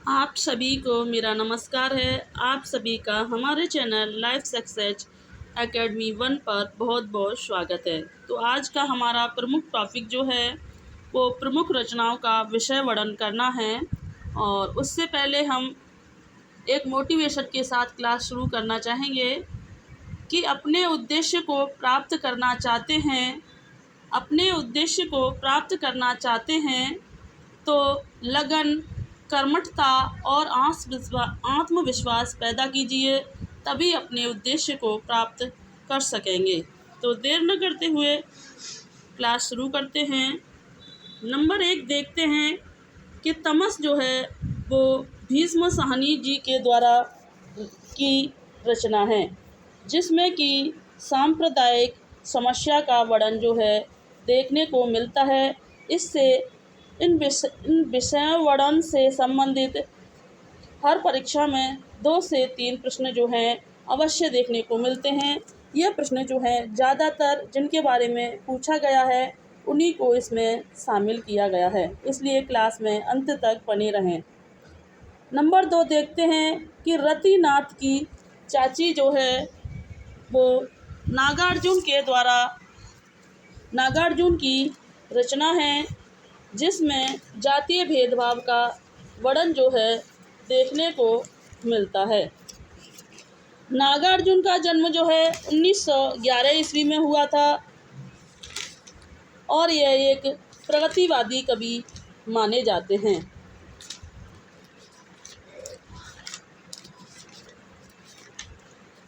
आप सभी को मेरा नमस्कार है। आप सभी का हमारे चैनल लाइफ सक्सेस एकेडमी 1 पर बहुत बहुत स्वागत है। तो आज का हमारा प्रमुख टॉपिक जो है वो प्रमुख रचनाओं का विषय वर्णन करना है। और उससे पहले हम एक मोटिवेशन के साथ क्लास शुरू करना चाहेंगे कि अपने उद्देश्य को प्राप्त करना चाहते हैं तो लगन, कर्मठता और आत्मविश्वास पैदा कीजिए, तभी अपने उद्देश्य को प्राप्त कर सकेंगे। तो देर न करते हुए क्लास शुरू करते हैं। नंबर 1 देखते हैं कि तमस जो है वो भीष्म साहनी जी के द्वारा की रचना है, जिसमें कि सांप्रदायिक समस्या का वर्णन जो है देखने को मिलता है। इससे इन विषय वर्णन से संबंधित हर परीक्षा में 2 से 3 प्रश्न जो हैं अवश्य देखने को मिलते हैं। यह प्रश्न जो हैं ज़्यादातर जिनके बारे में पूछा गया है उन्हीं को इसमें शामिल किया गया है, इसलिए क्लास में अंत तक बने रहें। नंबर 2 देखते हैं कि रतिनाथ की चाची जो है वो नागार्जुन की रचना है, जिसमें जातीय भेदभाव का वर्णन जो है देखने को मिलता है। नागार्जुन का जन्म जो है 1911 ईस्वी में हुआ था और यह एक प्रगतिवादी कवि माने जाते हैं।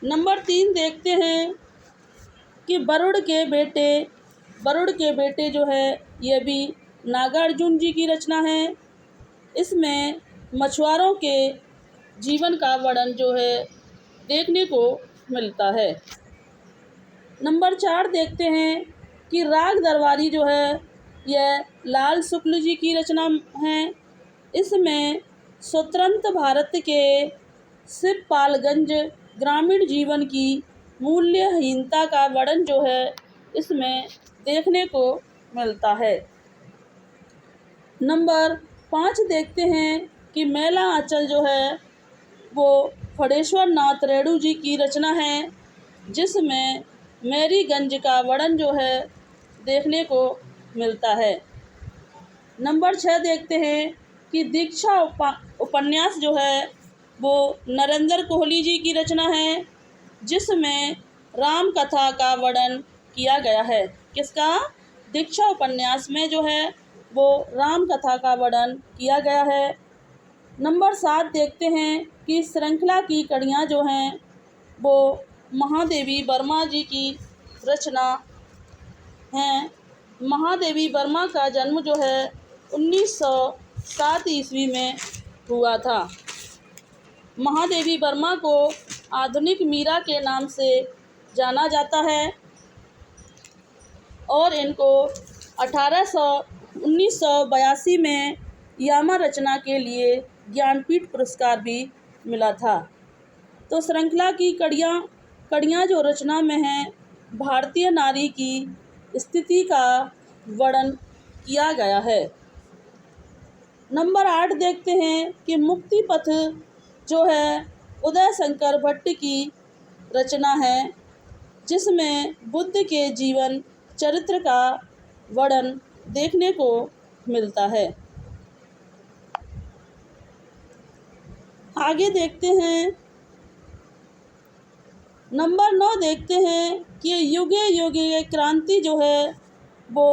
नंबर 3 देखते हैं कि वरुण के बेटे जो है यह भी नागार्जुन जी की रचना है। इसमें मछुआरों के जीवन का वर्णन जो है देखने को मिलता है। नंबर 4 देखते हैं कि राग दरबारी जो है यह लाल शुक्ल जी की रचना है। इसमें स्वतंत्र भारत के शिवपालगंज ग्रामीण जीवन की मूल्यहीनता का वर्णन जो है इसमें देखने को मिलता है। नंबर 5 देखते हैं कि मेला आंचल जो है वो फणेश्वर नाथ रेणु जी की रचना है, जिसमें मेरीगंज का वर्णन जो है देखने को मिलता है। नंबर 6 देखते हैं कि दीक्षा उपन्यास जो है वो नरेंद्र कोहली जी की रचना है, जिसमें राम कथा का वर्णन किया गया है। किसका? दीक्षा उपन्यास में जो है वो राम कथा का वर्णन किया गया है। नंबर 7 देखते हैं कि श्रृंखला की कड़ियाँ जो हैं वो महादेवी वर्मा जी की रचना हैं। महादेवी वर्मा का जन्म जो है 1907 ईस्वी में हुआ था। महादेवी वर्मा को आधुनिक मीरा के नाम से जाना जाता है और इनको 1982 में यामा रचना के लिए ज्ञानपीठ पुरस्कार भी मिला था। तो श्रृंखला की कड़ियाँ जो रचना में हैं भारतीय नारी की स्थिति का वर्णन किया गया है। नंबर 8 देखते हैं कि मुक्ति पथ जो है उदय शंकर भट्ट की रचना है, जिसमें बुद्ध के जीवन चरित्र का वर्णन देखने को मिलता है। आगे देखते हैं। नंबर 9 देखते हैं कि युगे युगे क्रांति जो है वो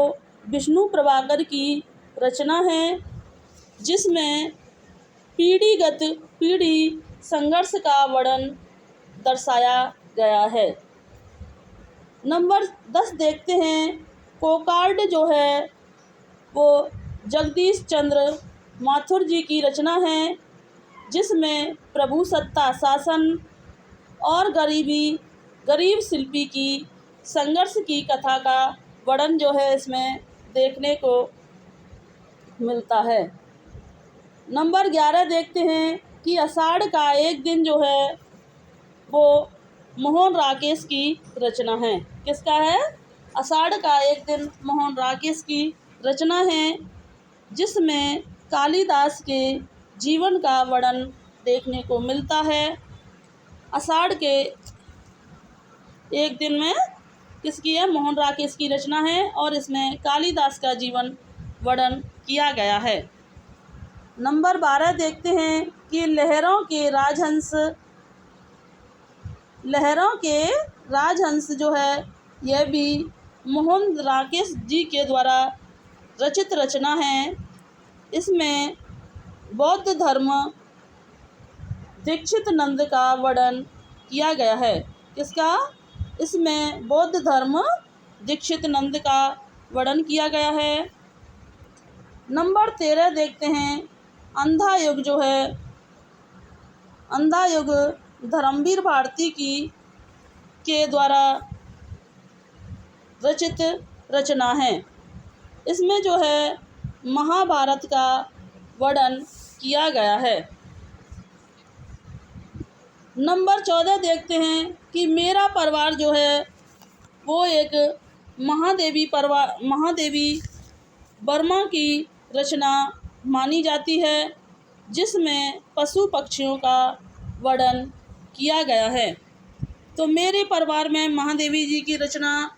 विष्णु प्रभाकर की रचना है, जिसमें पीढ़ी संघर्ष का वर्णन दर्शाया गया है। नंबर 10 देखते हैं। कोकार्ड जो है वो जगदीश चंद्र माथुर जी की रचना है, जिसमें प्रभुसत्ता शासन और गरीब शिल्पी की संघर्ष की कथा का वर्णन जो है इसमें देखने को मिलता है। नंबर 11 देखते हैं कि आषाढ़ का एक दिन जो है वो मोहन राकेश की रचना है। किसका है? आषाढ़ का एक दिन मोहन राकेश की रचना है, जिसमें कालिदास के जीवन का वर्णन देखने को मिलता है। आषाढ़ के एक दिन में किसकी है? मोहन राकेश की रचना है और इसमें कालिदास का जीवन वर्णन किया गया है। नंबर 12 देखते हैं कि लहरों के राजहंस जो है यह भी मोहन राकेश जी के द्वारा रचित रचना है। इसमें बौद्ध धर्म दीक्षित नंद का वर्णन किया गया है। किसका? इसमें बौद्ध धर्म दीक्षित नंद का वर्णन किया गया है। नंबर 13 देखते हैं, अंधा युग जो है, अंधा युग धर्मवीर भारती के द्वारा रचित रचना है। इसमें जो है महाभारत का वर्णन किया गया है। नंबर 14 देखते हैं कि मेरा परिवार जो है वो एक महादेवी वर्मा की रचना मानी जाती है, जिसमें पशु पक्षियों का वर्णन किया गया है। तो मेरे परिवार में महादेवी जी की रचना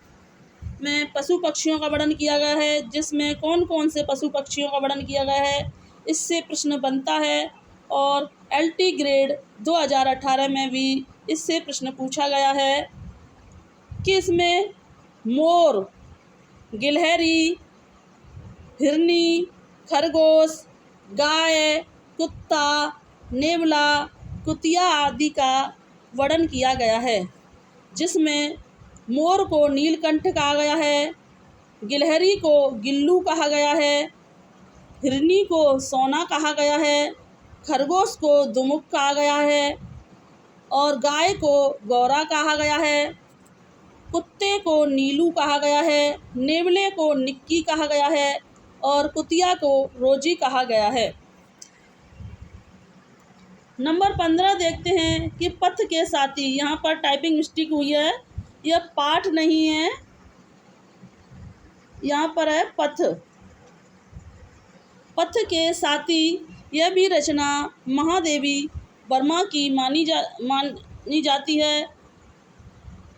में पशु पक्षियों का वर्णन किया गया है, जिसमें कौन कौन से पशु पक्षियों का वर्णन किया गया है, इससे प्रश्न बनता है। और LT ग्रेड 2018 में भी इससे प्रश्न पूछा गया है कि इसमें मोर, गिलहरी, हिरनी, खरगोश, गाय, कुत्ता, नेवला, कुतिया आदि का वर्णन किया गया है, जिसमें मोर को नीलकंठ कहा गया है, गिलहरी को गिल्लू कहा गया है, हिरनी को सोना कहा गया है, खरगोश को दुमुक कहा गया है और गाय को गौरा कहा गया है, कुत्ते को नीलू कहा गया है, नेवले को निक्की कहा गया है और कुतिया को रोजी कहा गया है। नंबर 15 देखते हैं कि पथ के साथी, यहाँ पर टाइपिंग मिस्टेक हुई है, यह पाठ नहीं है, यहाँ पर है पथ। पथ के साथी यह भी रचना महादेवी वर्मा की मानी जाती है।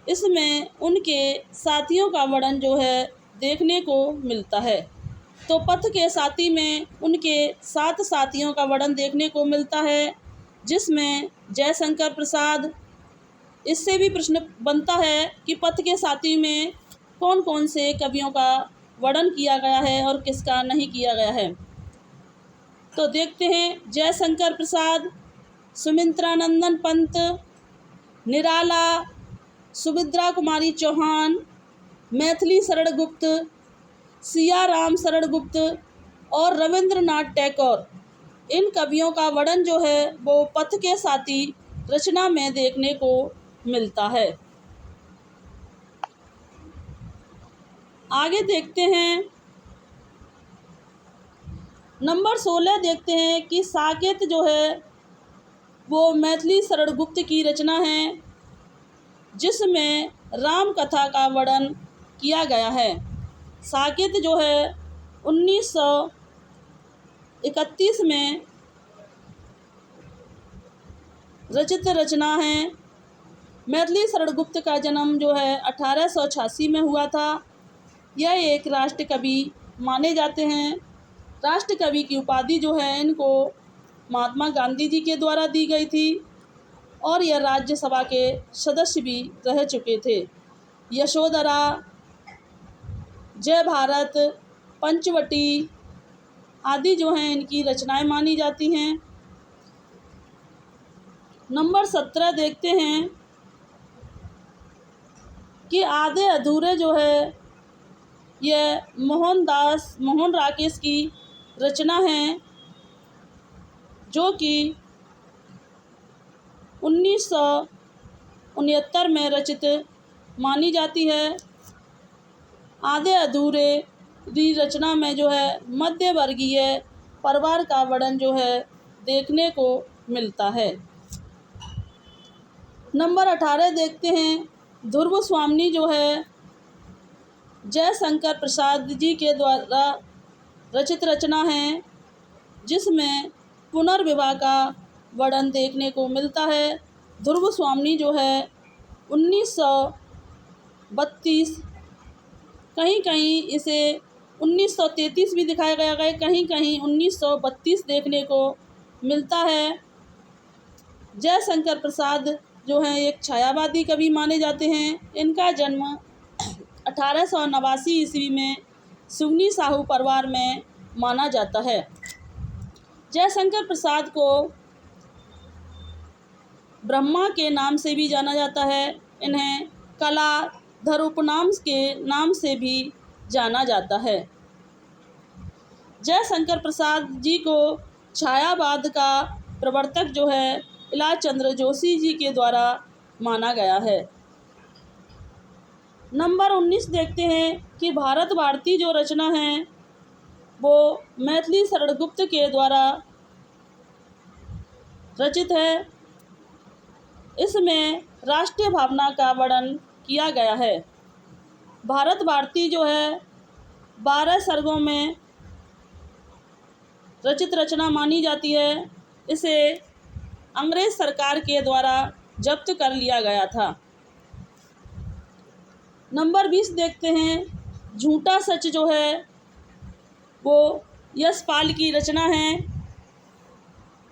इसमें उनके साथियों का वर्णन जो है देखने को मिलता है। तो पथ के साथी में उनके 7 साथियों का वर्णन देखने को मिलता है, जिसमें जयशंकर प्रसाद। इससे भी प्रश्न बनता है कि पथ के साथी में कौन कौन से कवियों का वर्णन किया गया है और किसका नहीं किया गया है। तो देखते हैं, जयशंकर प्रसाद, सुमित्रानंदन पंत, निराला, सुभद्रा कुमारी चौहान, मैथिली शरण गुप्त, सियाराम शरण गुप्त और रविंद्रनाथ टैगोर। इन कवियों का वर्णन जो है वो पथ के साथी रचना में देखने को मिलता है। आगे देखते हैं, नंबर 16 देखते हैं कि साकेत जो है वो मैथिली शरण गुप्त की रचना है, जिसमें राम कथा का वर्णन किया गया है। साकेत जो है 1931 में रचित रचना है। मैथिली शरण गुप्त का जन्म जो है 1886 में हुआ था। यह एक राष्ट्र कवि माने जाते हैं। राष्ट्र कवि की उपाधि जो है इनको महात्मा गांधी जी के द्वारा दी गई थी और यह राज्यसभा के सदस्य भी रह चुके थे। यशोधरा, जय भारत, पंचवटी आदि जो हैं इनकी रचनाएं मानी जाती हैं। नंबर 17 देखते हैं कि आधे अधूरे जो है यह मोहन राकेश की रचना है, जो कि 1969 में रचित मानी जाती है। आधे अधूरे रचना में जो है मध्य वर्गीय परिवार का वर्णन जो है देखने को मिलता है। नंबर 18 देखते हैं, ध्रुव स्वामिनी जो है जयशंकर प्रसाद जी के द्वारा रचित रचना है, जिसमें पुनर्विवाह का वर्णन देखने को मिलता है। ध्रुव स्वामी जो है 1932, कहीं कहीं इसे 1933 भी दिखाया गया है, कहीं कहीं 1932 देखने को मिलता है। जयशंकर प्रसाद जो हैं एक छायावादी कवि माने जाते हैं। इनका जन्म 1889 ईस्वी में सुगनी साहू परिवार में माना जाता है। जयशंकर प्रसाद को ब्रह्मा के नाम से भी जाना जाता है। इन्हें कलाधर उपनाम के नाम से भी जाना जाता है। जयशंकर प्रसाद जी को छायावाद का प्रवर्तक जो है इलाज चंद्र जोशी जी के द्वारा माना गया है। नंबर 19 देखते हैं कि भारत भारती जो रचना है वो मैथिली शरण गुप्त के द्वारा रचित है। इसमें राष्ट्रीय भावना का वर्णन किया गया है। भारत भारती जो है 12 सर्गों में रचित रचना मानी जाती है। इसे अंग्रेज सरकार के द्वारा जब्त कर लिया गया था। नंबर 20 देखते हैं। झूठा सच जो है वो यशपाल की रचना है।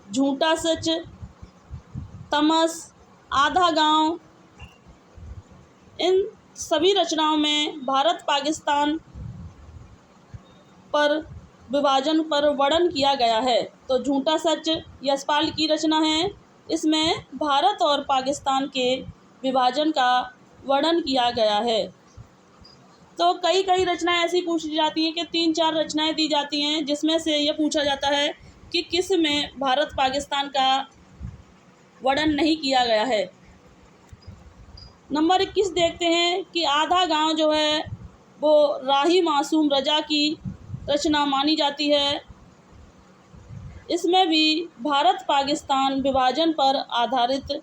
झूठा सच, तमस, आधा गांव, इन सभी रचनाओं में भारत पाकिस्तान पर विभाजन पर वर्णन किया गया है। तो झूठा सच यशपाल की रचना है। इसमें भारत और पाकिस्तान के विभाजन का वर्णन किया गया है। तो कई कई रचनाएं ऐसी पूछी जाती हैं कि 3-4 रचनाएं दी जाती हैं जिसमें से ये पूछा जाता है कि किस में भारत पाकिस्तान का वर्णन नहीं किया गया है। नंबर 21 देखते हैं कि आधा गांव जो है वो राही मासूम रजा की रचना मानी जाती है। इसमें भी भारत पाकिस्तान विभाजन पर आधारित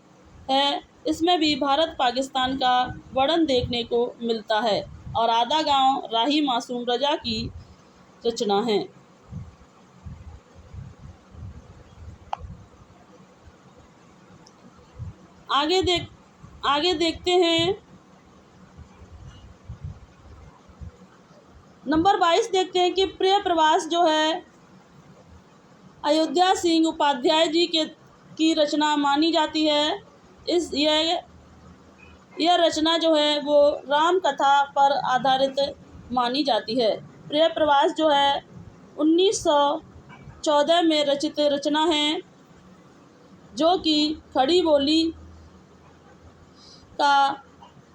है। इसमें भी भारत पाकिस्तान का वर्णन देखने को मिलता है और आधा गांव राही मासूम रजा की रचना है। आगे देखते हैं। नंबर 22 देखते हैं कि प्रिय प्रवास जो है अयोध्या सिंह उपाध्याय जी की रचना मानी जाती है। यह रचना जो है वो राम कथा पर आधारित मानी जाती है। प्रिय प्रवास जो है 1914 में रचित रचना है जो कि खड़ी बोली का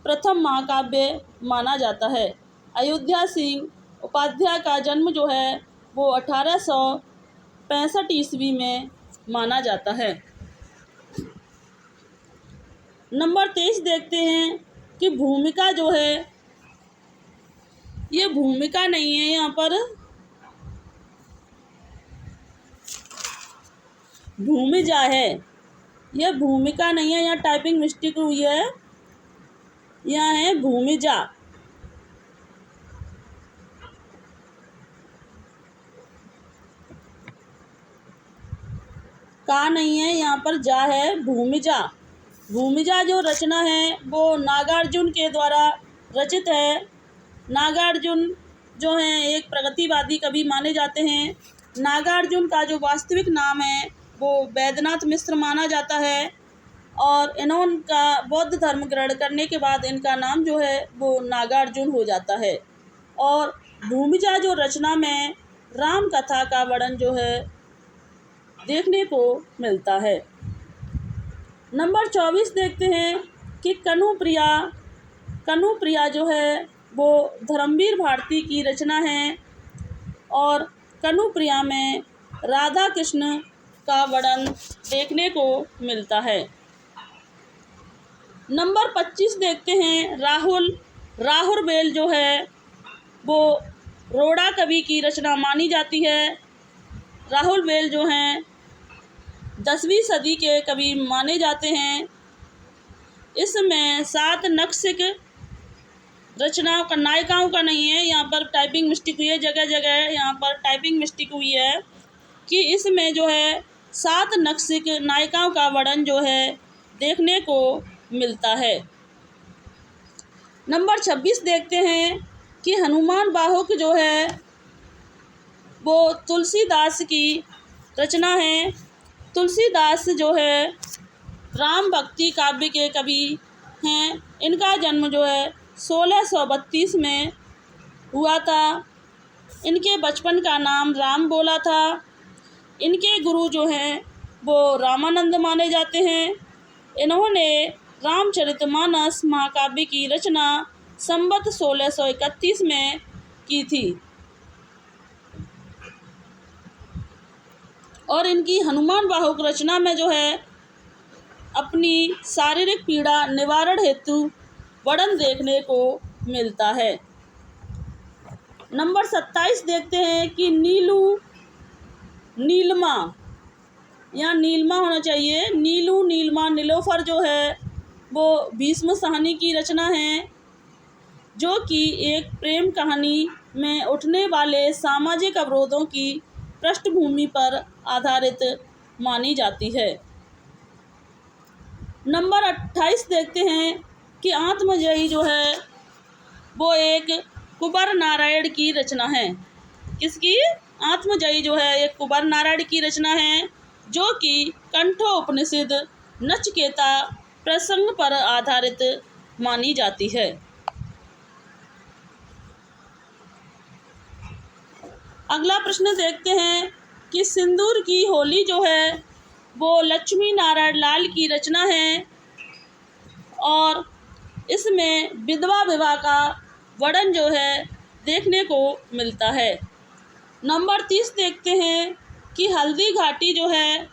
प्रथम महाकाव्य माना जाता है। अयोध्या सिंह उपाध्याय का जन्म जो है वो 1865 ईस्वी में माना जाता है। नंबर 23 देखते हैं कि भूमिका जो है ये भूमिका नहीं है, यहाँ पर भूमिजा है। यह भूमिका नहीं है, यहाँ टाइपिंग मिस्टेक हुई है, यहाँ है भूमिजा। का नहीं है, यहाँ पर जा है, भूमिजा। भूमिजा जो रचना है वो नागार्जुन के द्वारा रचित है। नागार्जुन जो हैं एक प्रगतिवादी कवि माने जाते हैं। नागार्जुन का जो वास्तविक नाम है वो वैद्यनाथ मिश्र माना जाता है और इन्होंने बौद्ध धर्म ग्रहण करने के बाद इनका नाम जो है वो नागार्जुन हो जाता है। और भूमिजा जो रचना में राम कथा का वर्णन जो है देखने को मिलता है। नंबर 24 देखते हैं कि कनुप्रिया जो है वो धर्मवीर भारती की रचना है और कनुप्रिया में राधा कृष्ण का वर्णन देखने को मिलता है। नंबर 25 देखते हैं। राहुल बेल जो है वो रोड़ा कवि की रचना मानी जाती है। राहुल बेल जो हैं 10वीं सदी के कवि माने जाते हैं। इसमें 7 नक्सिक रचनाओं का, नायिकाओं का नहीं है, यहाँ पर टाइपिंग मिस्टेक हुई है, जगह जगह यहाँ पर टाइपिंग मिस्टेक हुई है कि इसमें जो है 7 नक्सिक नायिकाओं का वर्णन जो है देखने को मिलता है। नंबर 26 देखते हैं कि हनुमान बाहुक जो है वो तुलसीदास की रचना है। तुलसीदास जो है राम भक्ति काव्य के कवि हैं। इनका जन्म जो है 1632 में हुआ था। इनके बचपन का नाम राम बोला था। इनके गुरु जो हैं वो रामानंद माने जाते हैं। इन्होंने रामचरितमानस महाकाव्य की रचना संवत 1631 में की थी और इनकी हनुमान बाहुक रचना में जो है अपनी शारीरिक पीड़ा निवारण हेतु वर्णन देखने को मिलता है। नंबर 27 देखते हैं कि नीलमा या नीलमा होना चाहिए, नीलमा नीलोफर जो है वो भीष्म साहनी की रचना है, जो कि एक प्रेम कहानी में उठने वाले सामाजिक अवरोधों की पृष्ठभूमि पर आधारित मानी जाती है। नंबर 28 देखते हैं कि आत्मजयी जो है वो एक कुंवर नारायण की रचना है। किसकी? आत्मजयी जो है एक कुंवर नारायण की रचना है, जो कि कंठोपनिषद नचिकेता प्रसंग पर आधारित मानी जाती है। अगला प्रश्न देखते हैं कि सिंदूर की होली जो है वो लक्ष्मी नारायण लाल की रचना है और इसमें विधवा विवाह का वर्णन जो है देखने को मिलता है। नंबर 30 देखते हैं कि हल्दी घाटी जो है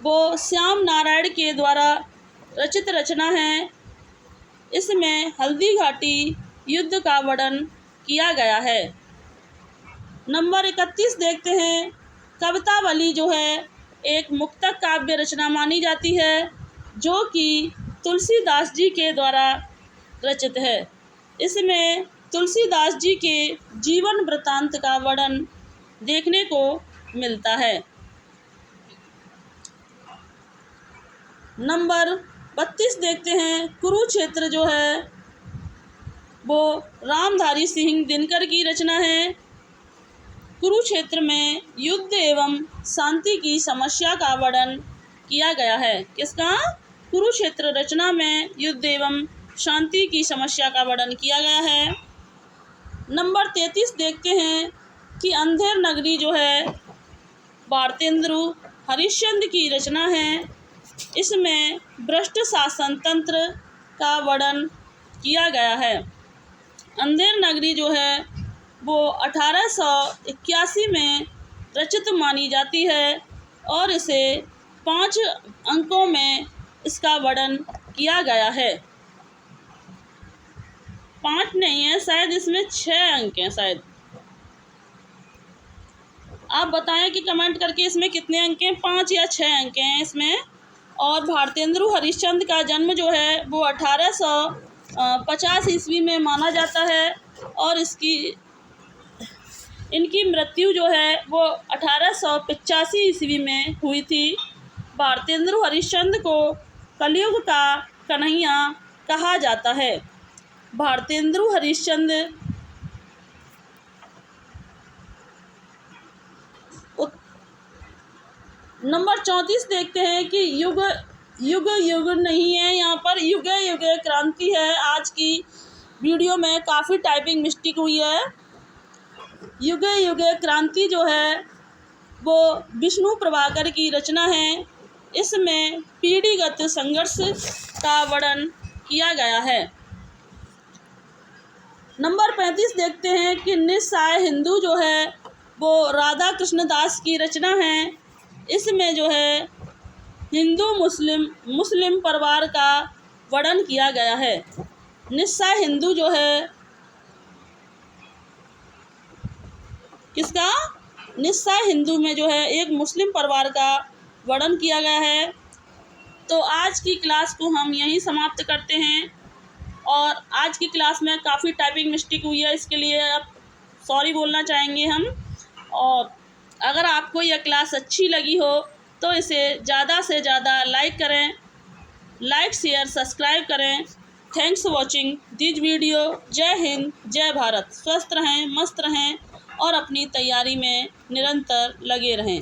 वो श्याम नारायण के द्वारा रचित रचना है। इसमें हल्दी घाटी युद्ध का वर्णन किया गया है। नंबर 31 देखते हैं, कवितावली जो है एक मुक्तक काव्य रचना मानी जाती है, जो कि तुलसीदास जी के द्वारा रचित है। इसमें तुलसीदास जी के जीवन वृत्तांत का वर्णन देखने को मिलता है। नंबर 32 देखते हैं, कुरुक्षेत्र जो है वो रामधारी सिंह दिनकर की रचना है। कुरुक्षेत्र में युद्ध एवं शांति की समस्या का वर्णन किया गया है। किसका? कुरुक्षेत्र रचना में युद्ध एवं शांति की समस्या का वर्णन किया गया है। नंबर 33 देखते हैं कि अंधेर नगरी जो है भारतेंदु हरिश्चंद्र की रचना है। इसमें भ्रष्ट शासन तंत्र का वर्णन किया गया है। अंधेर नगरी जो है वो 1881 में रचित मानी जाती है और इसे 5 अंकों में इसका वर्णन किया गया है। 5 नहीं है शायद, इसमें 6 अंक हैं शायद। आप बताएं कि कमेंट करके इसमें कितने अंक हैं, 5 या 6 अंक हैं इसमें। और भारतेंदु हरिश्चंद्र का जन्म जो है वो 1850 ईस्वी में माना जाता है और इनकी मृत्यु जो है वो 1885 ईस्वी में हुई थी। भारतेंदु हरिश्चंद्र को कलयुग का कन्हैया कहा जाता है। भारतेंदु हरिश्चंद्र नंबर 34 देखते हैं कि युग नहीं है, यहाँ पर युगे युगे क्रांति है। आज की वीडियो में काफ़ी टाइपिंग मिस्टेक हुई है। युगे युगे क्रांति जो है वो विष्णु प्रभाकर की रचना है। इसमें पीढ़ीगत संघर्ष का वर्णन किया गया है। नंबर 35 देखते हैं कि निस्सहाय हिंदू जो है वो राधा कृष्ण दास की रचना है। इसमें जो है हिंदू मुस्लिम परिवार का वर्णन किया गया है। निस्सहाय हिंदू जो है किसका? निस्सहाय हिंदू में जो है एक मुस्लिम परिवार का वर्णन किया गया है। तो आज की क्लास को हम यहीं समाप्त करते हैं और आज की क्लास में काफ़ी टाइपिंग मिस्टेक हुई है, इसके लिए अब सॉरी बोलना चाहेंगे हम। और अगर आपको यह क्लास अच्छी लगी हो तो इसे ज़्यादा से ज़्यादा लाइक करें, लाइक शेयर सब्सक्राइब करें। Thanks for watching this video. जय हिंद, जय भारत। स्वस्थ रहें, मस्त रहें और अपनी तैयारी में निरंतर लगे रहें।